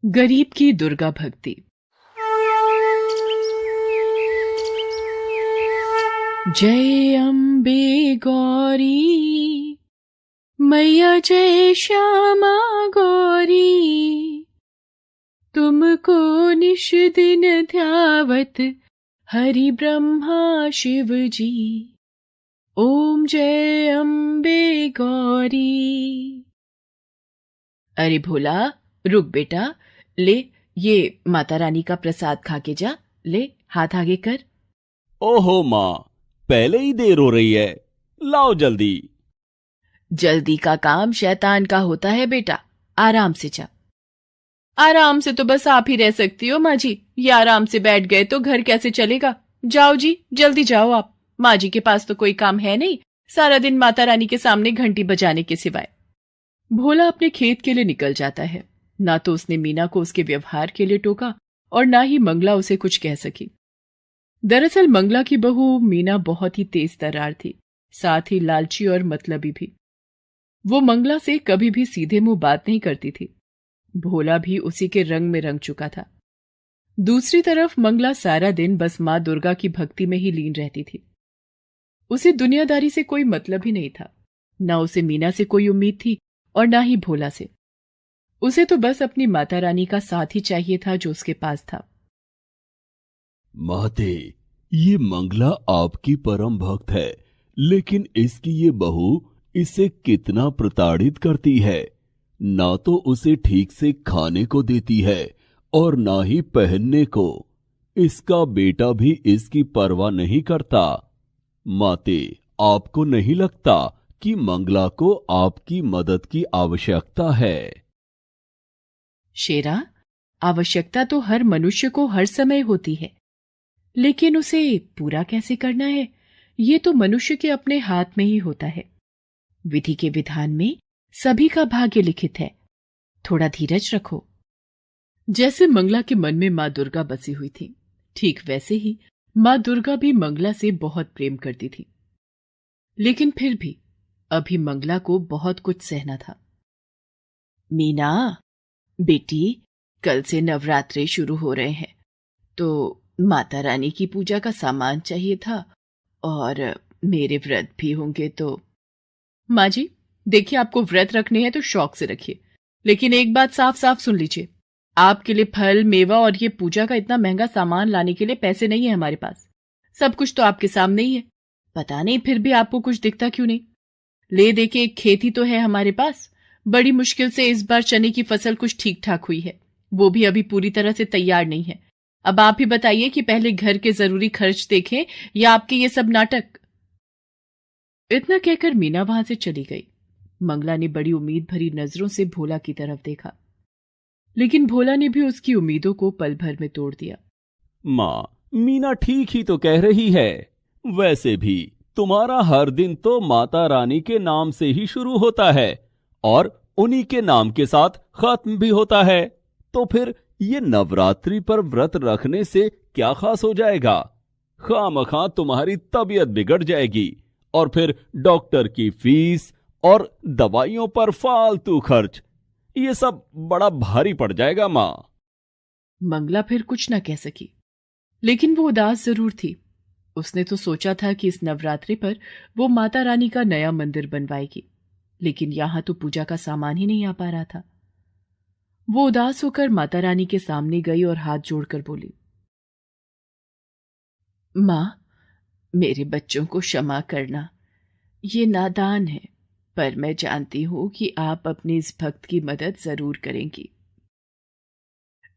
गरीब की दुर्गा भक्ति। जय अम्बे गौरी मैया, जय श्यामा गौरी, तुमको निश दिन ध्यावत हरि ब्रह्मा शिव जी। ओम जय अम्बे गौरी। अरे भोला, रुक बेटा, ले ये माता रानी का प्रसाद खा के जा। ले हाथ आगे कर। ओहो माँ, पहले ही देर हो रही है, लाओ जल्दी। जल्दी का काम शैतान का होता है बेटा, आराम से जा। आराम से तो बस आप ही रह सकती हो माँ जी, ये आराम से बैठ गए तो घर कैसे चलेगा। जाओ जी, जल्दी जाओ आप। माँ जी के पास तो कोई काम है नहीं, सारा दिन माता रानी के सामने घंटी बजाने के सिवाय। भोला अपने खेत के लिए निकल जाता है। ना तो उसने मीना को उसके व्यवहार के लिए टोका और ना ही मंगला उसे कुछ कह सकी। दरअसल मंगला की बहू मीना बहुत ही तेज तर्रार थी, साथ ही लालची और मतलबी भी। वो मंगला से कभी भी सीधे मुंह बात नहीं करती थी। भोला भी उसी के रंग में रंग चुका था। दूसरी तरफ मंगला सारा दिन बस मां दुर्गा की भक्ति में ही लीन रहती थी। उसे दुनियादारी से कोई मतलब ही नहीं था। ना उसे मीना से कोई उम्मीद थी और ना ही भोला से। उसे तो बस अपनी माता रानी का साथ ही चाहिए था जो उसके पास था। माते, ये मंगला आपकी परम भक्त है, लेकिन इसकी ये बहू इसे कितना प्रताड़ित करती है। ना तो उसे ठीक से खाने को देती है और ना ही पहनने को। इसका बेटा भी इसकी परवाह नहीं करता। माते, आपको नहीं लगता कि मंगला को आपकी मदद की आवश्यकता है? शेरा, आवश्यकता तो हर मनुष्य को हर समय होती है, लेकिन उसे पूरा कैसे करना है ये तो मनुष्य के अपने हाथ में ही होता है। विधि के विधान में सभी का भाग्य लिखित है। थोड़ा धीरज रखो। जैसे मंगला के मन में मां दुर्गा बसी हुई थी, ठीक वैसे ही मां दुर्गा भी मंगला से बहुत प्रेम करती थी। लेकिन फिर भी अभी मंगला को बहुत कुछ सहना था। मीना बेटी, कल से नवरात्रे शुरू हो रहे हैं, तो माता रानी की पूजा का सामान चाहिए था और मेरे व्रत भी होंगे तो। माँ जी, देखिए, आपको व्रत रखने हैं तो शौक से रखिए, लेकिन एक बात साफ साफ सुन लीजिए। आपके लिए फल मेवा और ये पूजा का इतना महंगा सामान लाने के लिए पैसे नहीं है हमारे पास। सब कुछ तो आपके सामने ही है। पता नहीं फिर भी आपको कुछ दिखता क्यों नहीं। ले देके एक खेती तो है हमारे पास। बड़ी मुश्किल से इस बार चने की फसल कुछ ठीक ठाक हुई है, वो भी अभी पूरी तरह से तैयार नहीं है। अब आप ही बताइए कि पहले घर के जरूरी खर्च देखें या आपके ये सब नाटक। इतना कहकर मीना वहां से चली गई। मंगला ने बड़ी उम्मीद भरी नजरों से भोला की तरफ देखा, लेकिन भोला ने भी उसकी उम्मीदों को पल भर में तोड़ दिया। माँ, मीना ठीक ही तो कह रही है। वैसे भी तुम्हारा हर दिन तो माता रानी के नाम से ही शुरू होता है और उन्हीं के नाम के साथ खत्म भी होता है। तो फिर ये नवरात्रि पर व्रत रखने से क्या खास हो जाएगा? खामखा तुम्हारी तबीयत बिगड़ जाएगी और फिर डॉक्टर की फीस और दवाइयों पर फालतू खर्च, ये सब बड़ा भारी पड़ जाएगा माँ। मंगला फिर कुछ न कह सकी, लेकिन वो उदास जरूर थी। उसने तो सोचा था कि इस नवरात्रि पर वो माता रानी का नया मंदिर बनवाएगी, लेकिन यहां तो पूजा का सामान ही नहीं आ पा रहा था। वो उदास होकर माता रानी के सामने गई और हाथ जोड़कर बोली, मां, मेरे बच्चों को क्षमा करना। ये नादान है, पर मैं जानती हूं कि आप अपने इस भक्त की मदद जरूर करेंगी।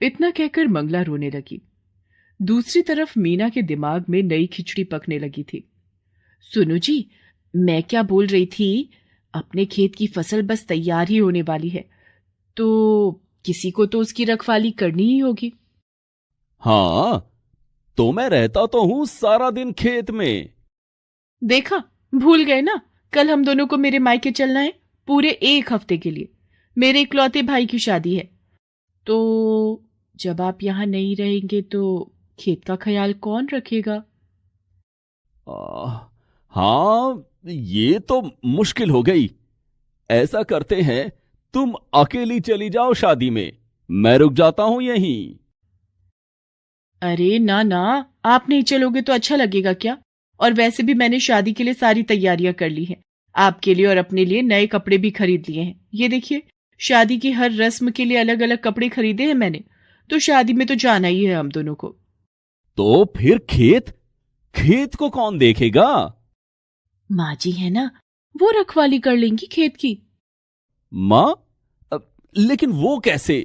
इतना कहकर मंगला रोने लगी। दूसरी तरफ मीना के दिमाग में नई खिचड़ी पकने लगी थी। सुनो जी, मैं क्या बोल रही थी, अपने खेत की फसल बस तैयार ही होने वाली है, तो किसी को तो उसकी रखवाली करनी ही होगी। हाँ, तो मैं रहता तो हूं सारा दिन खेत में। देखा, भूल गए ना, कल हम दोनों को मेरे मायके चलना है पूरे एक हफ्ते के लिए। मेरे इकलौते भाई की शादी है, तो जब आप यहां नहीं रहेंगे तो खेत का ख्याल कौन रखेगा? आ, हाँ, ये तो मुश्किल हो गई। ऐसा करते हैं, तुम अकेली चली जाओ शादी में मैं रुक जाता हूं यहीं। अरे ना ना, आप नहीं चलोगे तो अच्छा लगेगा क्या? और वैसे भी मैंने शादी के लिए सारी तैयारियां कर ली हैं। आपके लिए और अपने लिए नए कपड़े भी खरीद लिए हैं। ये देखिए, शादी की हर रस्म के लिए अलग अलग कपड़े खरीदे हैं मैंने। तो शादी में तो जाना ही है हम दोनों को। तो फिर खेत खेत को कौन देखेगा? माँ जी है ना, वो रखवाली कर लेंगी खेत की। माँ? लेकिन वो कैसे?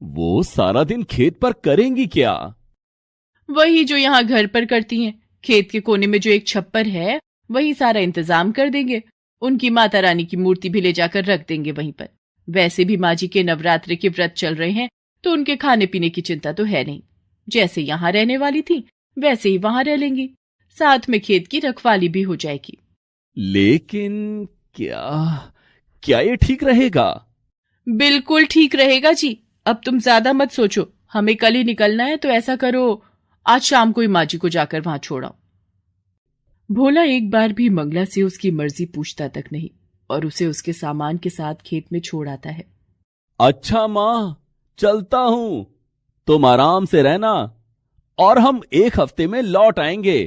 वो सारा दिन खेत पर करेंगी क्या? वही जो यहाँ घर पर करती हैं। खेत के कोने में जो एक छप्पर है, वही सारा इंतजाम कर देंगे। उनकी माता रानी की मूर्ति भी ले जाकर रख देंगे वहीं पर। वैसे भी माँ जी के नवरात्रि के व्रत चल रहे हैं, तो उनके खाने पीने की चिंता तो है नहीं। जैसे यहाँ रहने वाली थी, वैसे ही वहां रह लेंगी। साथ में खेत की रखवाली भी हो जाएगी। लेकिन क्या क्या ये ठीक रहेगा? बिल्कुल ठीक रहेगा जी। अब तुम ज्यादा मत सोचो, हमें कल ही निकलना है, तो ऐसा करो, आज शाम को ही माँ जी को जाकर वहां छोड़ाओ। भोला एक बार भी मंगला से उसकी मर्जी पूछता तक नहीं, और उसे उसके सामान के साथ खेत में छोड़ आता है। अच्छा माँ, चलता हूं। तुम आराम से रहना और हम 1 हफ्ते में लौट आएंगे।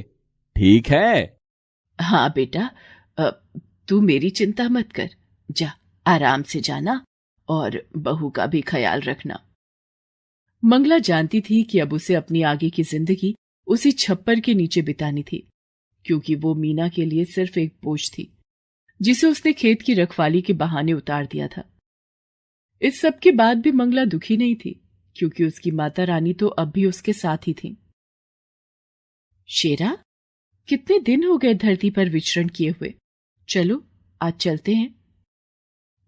ठीक है? हाँ बेटा, अ, तू मेरी चिंता मत कर। जा, आराम से जाना और बहू का भी ख्याल रखना। मंगला जानती थी कि अब उसे अपनी आगे की जिंदगी उसी छप्पर के नीचे बितानी थी, क्योंकि वो मीना के लिए सिर्फ एक बोझ थी, जिसे उसने खेत की रखवाली के बहाने उतार दिया था। इस सब के बाद भी मंगला दुखी नहीं थी, क्योंकि उसकी माता रानी तो अब भी उसके साथ ही थी। शेरा, कितने दिन हो गए धरती पर विचरण किए हुए। चलो, आज चलते हैं।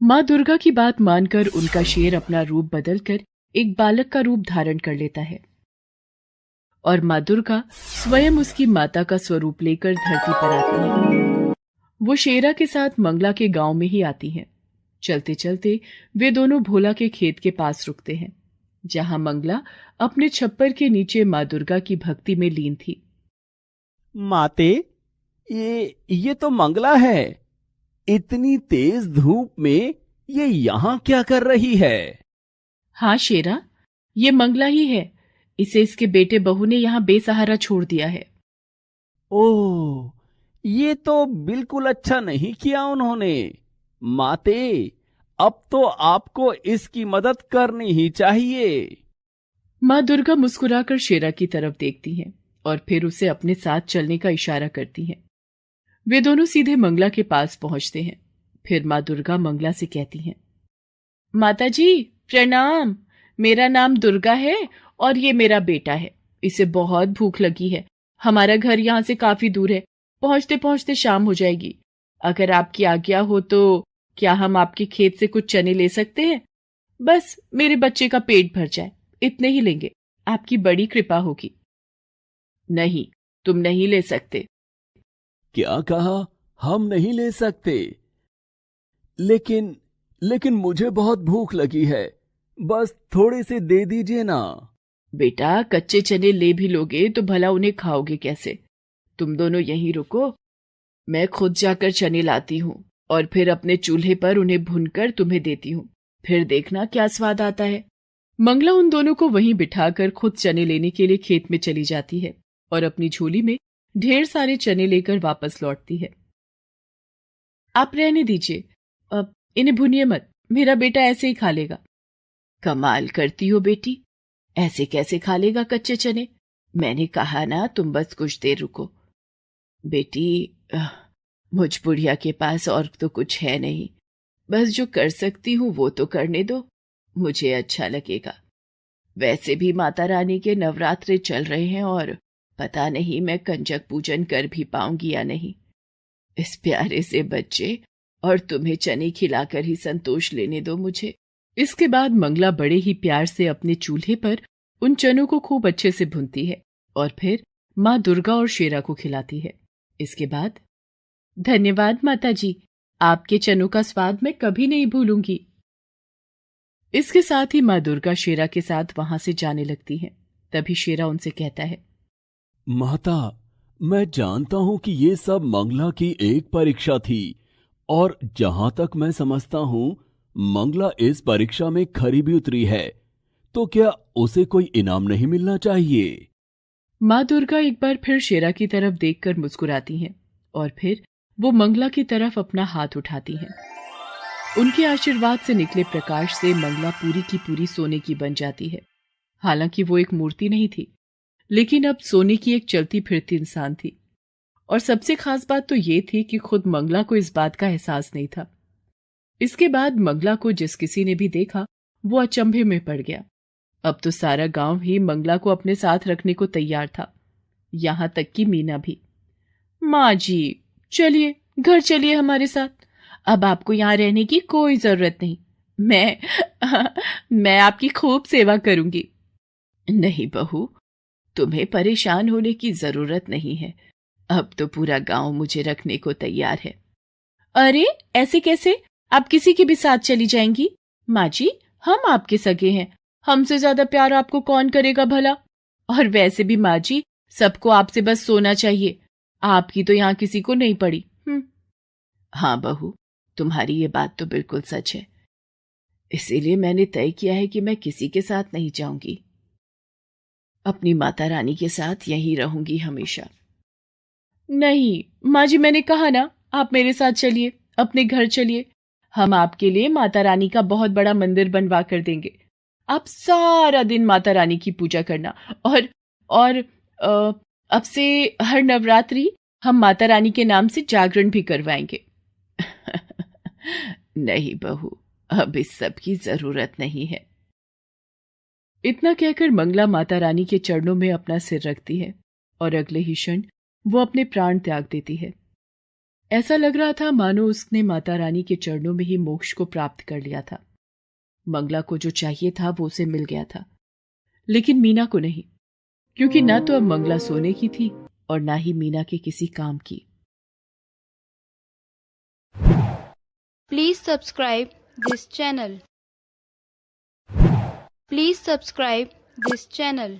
माँ दुर्गा की बात मानकर उनका शेर अपना रूप बदलकर एक बालक का रूप धारण कर लेता है, और माँ दुर्गा स्वयं उसकी माता का स्वरूप लेकर धरती पर आती है। वो शेरा के साथ मंगला के गांव में ही आती हैं। चलते चलते वे दोनों भोला के खेत के पास रुकते हैं, जहां मंगला अपने छप्पर के नीचे माँ दुर्गा की भक्ति में लीन थी। माते, ये तो मंगला है। इतनी तेज धूप में ये यहां क्या कर रही है? हाँ शेरा, ये मंगला ही है। इसे इसके बेटे बहू ने यहाँ बेसहारा छोड़ दिया है। ओह, ये तो बिल्कुल अच्छा नहीं किया उन्होंने। माते, अब तो आपको इसकी मदद करनी ही चाहिए। माँ दुर्गा मुस्कुराकर शेरा की तरफ देखती हैं और फिर उसे अपने साथ चलने का इशारा करती हैं। वे दोनों सीधे मंगला के पास पहुंचते हैं। फिर माँ दुर्गा मंगला से कहती हैं, माता जी प्रणाम। मेरा नाम दुर्गा है और ये मेरा बेटा है। इसे बहुत भूख लगी है। हमारा घर यहाँ से काफी दूर है। पहुंचते पहुंचते शाम हो जाएगी। अगर आपकी आज्ञा हो तो क्या हम आपके खेत से कुछ चने ले सकते हैं? बस मेरे बच्चे का पेट भर जाए, इतने ही लेंगे। आपकी बड़ी कृपा होगी। नहीं, तुम नहीं ले सकते। क्या कहा? हम नहीं ले सकते? लेकिन लेकिन मुझे बहुत भूख लगी है। बस थोड़े से दे दीजिए ना। बेटा, कच्चे चने ले भी लोगे तो भला उन्हें खाओगे कैसे? तुम दोनों यहीं रुको, मैं खुद जाकर चने लाती हूँ और फिर अपने चूल्हे पर उन्हें भूनकर तुम्हें देती हूँ। फिर देखना क्या स्वाद आता है। मंगला उन दोनों को वहीं बिठाकर खुद चने लेने के लिए खेत में चली जाती है और अपनी झोली में ढेर सारे चने लेकर वापस लौटती है। आप रहने दीजिए, अब इन्हें भूनिए मत। मेरा बेटा ऐसे ही खा लेगा। कमाल करती हो बेटी, ऐसे कैसे खा लेगा कच्चे चने? मैंने कहा ना, तुम बस कुछ देर रुको। बेटी, मुझ बुढ़िया के पास और तो कुछ है नहीं। बस जो कर सकती हूँ वो तो करने दो, मुझे अच्छा लगेगा। वैसे भी माता रानी के नवरात्रे चल रहे हैं और पता नहीं मैं कंजक पूजन कर भी पाऊंगी या नहीं। इस प्यारे से बच्चे और तुम्हें चने खिलाकर ही संतोष लेने दो मुझे। इसके बाद मंगला बड़े ही प्यार से अपने चूल्हे पर उन चनों को खूब अच्छे से भूनती है और फिर माँ दुर्गा और शेरा को खिलाती है। इसके बाद, धन्यवाद माता जी, आपके चनों का स्वाद मैं कभी नहीं भूलूंगी। इसके साथ ही माँ दुर्गा शेरा के साथ वहां से जाने लगती है। तभी शेरा उनसे कहता है, माता, मैं जानता हूं कि ये सब मंगला की एक परीक्षा थी, और जहां तक मैं समझता हूं मंगला इस परीक्षा में खरी भी उतरी है। तो क्या उसे कोई इनाम नहीं मिलना चाहिए? माँ दुर्गा एक बार फिर शेरा की तरफ देखकर मुस्कुराती हैं और फिर वो मंगला की तरफ अपना हाथ उठाती हैं। उनके आशीर्वाद से निकले प्रकाश से मंगला पूरी की पूरी सोने की बन जाती है। हालांकि वो एक मूर्ति नहीं थी, लेकिन अब सोने की एक चलती फिरती इंसान थी। और सबसे खास बात तो ये थी कि खुद मंगला को इस बात का एहसास नहीं था। इसके बाद मंगला को जिस किसी ने भी देखा वो अचंभे में पड़ गया। अब तो सारा गांव ही मंगला को अपने साथ रखने को तैयार था, यहां तक कि मीना भी। माँ जी, चलिए घर चलिए हमारे साथ। अब आपको यहाँ रहने की कोई जरूरत नहीं। मैं आपकी खूब सेवा करूंगी। नहीं बहू, तुम्हें परेशान होने की जरूरत नहीं है। अब तो पूरा गांव मुझे रखने को तैयार है। अरे ऐसे कैसे? आप किसी के भी साथ चली जाएंगी? माँ जी, हम आपके सगे हैं, हमसे ज्यादा प्यार आपको कौन करेगा भला? और वैसे भी माँ जी, सबको आपसे बस सोना चाहिए, आपकी तो यहाँ किसी को नहीं पड़ी। हाँ बहू, तुम्हारी ये बात तो बिल्कुल सच है। इसीलिए मैंने तय किया है कि मैं किसी के साथ नहीं जाऊंगी, अपनी माता रानी के साथ यहीं रहूंगी हमेशा। नहीं माँ जी, मैंने कहा ना, आप मेरे साथ चलिए, अपने घर चलिए। हम आपके लिए माता रानी का बहुत बड़ा मंदिर बनवा कर देंगे। आप सारा दिन माता रानी की पूजा करना। और अब से हर नवरात्रि हम माता रानी के नाम से जागरण भी करवाएंगे। नहीं बहू, अब इस सब की जरूरत नहीं है। इतना कहकर मंगला माता रानी के चरणों में अपना सिर रखती है और अगले ही क्षण वो अपने प्राण त्याग देती है। ऐसा लग रहा था मानो उसने माता रानी के चरणों में ही मोक्ष को प्राप्त कर लिया था। मंगला को जो चाहिए था वो उसे मिल गया था, लेकिन मीना को नहीं, क्योंकि ना तो अब मंगला सोने की थी और ना ही मीना के किसी काम की। Please subscribe this channel. Please subscribe this channel.